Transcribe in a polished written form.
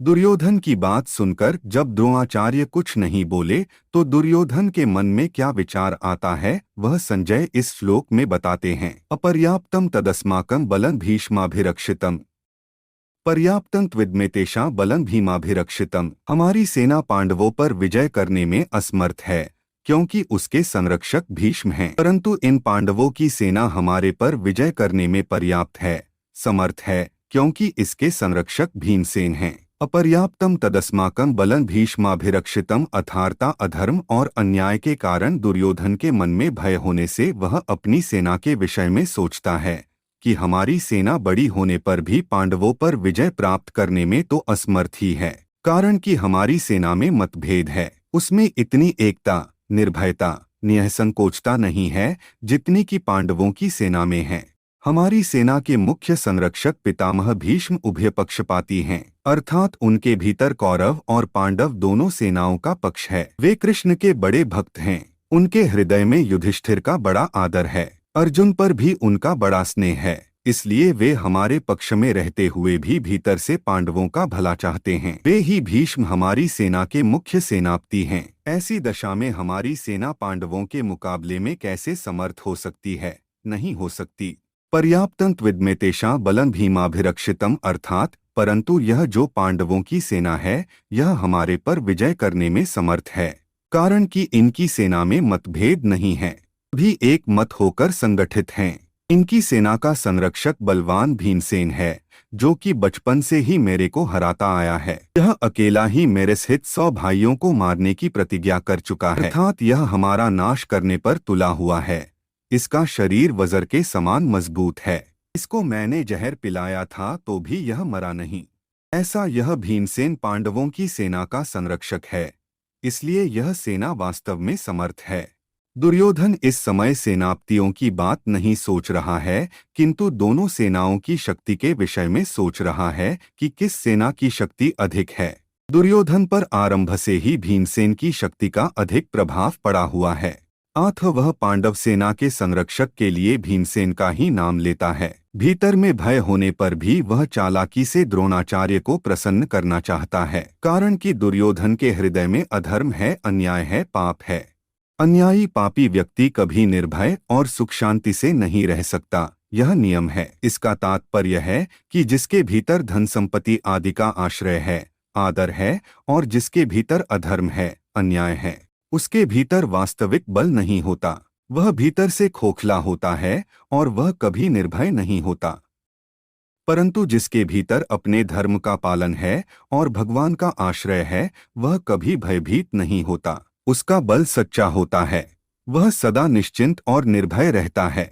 दुर्योधन की बात सुनकर जब द्रोणाचार्य कुछ नहीं बोले तो दुर्योधन के मन में क्या विचार आता है वह संजय इस श्लोक में बताते हैं। अपर्याप्तम तदस्माकं बलं भीष्माभिरक्षितम् पर्याप्तं त्विदमेतेषां बलं भीमाभिरक्षितम्। हमारी सेना पांडवों पर विजय करने में असमर्थ है क्योंकि उसके संरक्षक भीष्म हैं, परंतु इन पांडवों की सेना हमारे पर विजय करने में पर्याप्त है, समर्थ है, क्योंकि इसके संरक्षक भीमसेन हैं। अपर्याप्तम तदस्माकं बलं भीष्माभिरक्षितम् अर्थात अधर्म और अन्याय के कारण दुर्योधन के मन में भय होने से वह अपनी सेना के विषय में सोचता है कि हमारी सेना बड़ी होने पर भी पांडवों पर विजय प्राप्त करने में तो असमर्थ ही है, कारण कि हमारी सेना में मतभेद है, उसमें इतनी एकता, निर्भयता, निःसंकोचता नहीं है जितनी कि पांडवों की सेना में है। हमारी सेना के मुख्य संरक्षक पितामह भीष्म उभय पक्षपाती हैं, अर्थात उनके भीतर कौरव और पांडव दोनों सेनाओं का पक्ष है। वे कृष्ण के बड़े भक्त हैं, उनके हृदय में युधिष्ठिर का बड़ा आदर है, अर्जुन पर भी उनका बड़ा स्नेह है, इसलिए वे हमारे पक्ष में रहते हुए भी भीतर से पांडवों का भला चाहते हैं। वे ही भीष्म हमारी सेना के मुख्य सेनापति हैं। ऐसी दशा में हमारी सेना पांडवों के मुकाबले में कैसे समर्थ हो सकती है? नहीं हो सकती। पर्याप्तं त्विदमेतेषां बलं भीमाभिरक्षितम् अर्थात परंतु यह जो पांडवों की सेना है यह हमारे पर विजय करने में समर्थ है, कारण कि इनकी सेना में मतभेद नहीं है, भी एक मत होकर संगठित हैं। इनकी सेना का संरक्षक बलवान भीमसेन है जो कि बचपन से ही मेरे को हराता आया है। यह अकेला ही मेरे सहित 100 भाइयों को मारने की प्रतिज्ञा कर चुका है, अर्थात यह हमारा नाश करने पर तुला हुआ है। इसका शरीर वज्र के समान मजबूत है, इसको मैंने जहर पिलाया था तो भी यह मरा नहीं। ऐसा यह भीमसेन पांडवों की सेना का संरक्षक है, इसलिए यह सेना वास्तव में समर्थ है। दुर्योधन इस समय सेनापतियों की बात नहीं सोच रहा है, किंतु दोनों सेनाओं की शक्ति के विषय में सोच रहा है कि किस सेना की शक्ति अधिक है। दुर्योधन पर आरंभ से ही भीमसेन की शक्ति का अधिक प्रभाव पड़ा हुआ है, अतः वह पांडव सेना के संरक्षक के लिए भीमसेन का ही नाम लेता है। भीतर में भय होने पर भी वह चालाकी से द्रोणाचार्य को प्रसन्न करना चाहता है, कारण कि दुर्योधन के हृदय में अधर्म है, अन्याय है, पाप है। अन्यायी पापी व्यक्ति कभी निर्भय और सुख शांति से नहीं रह सकता, यह नियम है। इसका तात्पर्य है कि जिसके भीतर धन संपत्ति आदि का आश्रय है, आदर है और जिसके भीतर अधर्म है, अन्याय है, उसके भीतर वास्तविक बल नहीं होता, वह भीतर से खोखला होता है और वह कभी निर्भय नहीं होता। परंतु जिसके भीतर अपने धर्म का पालन है और भगवान का आश्रय है, वह कभी भयभीत नहीं होता, उसका बल सच्चा होता है, वह सदा निश्चिंत और निर्भय रहता है।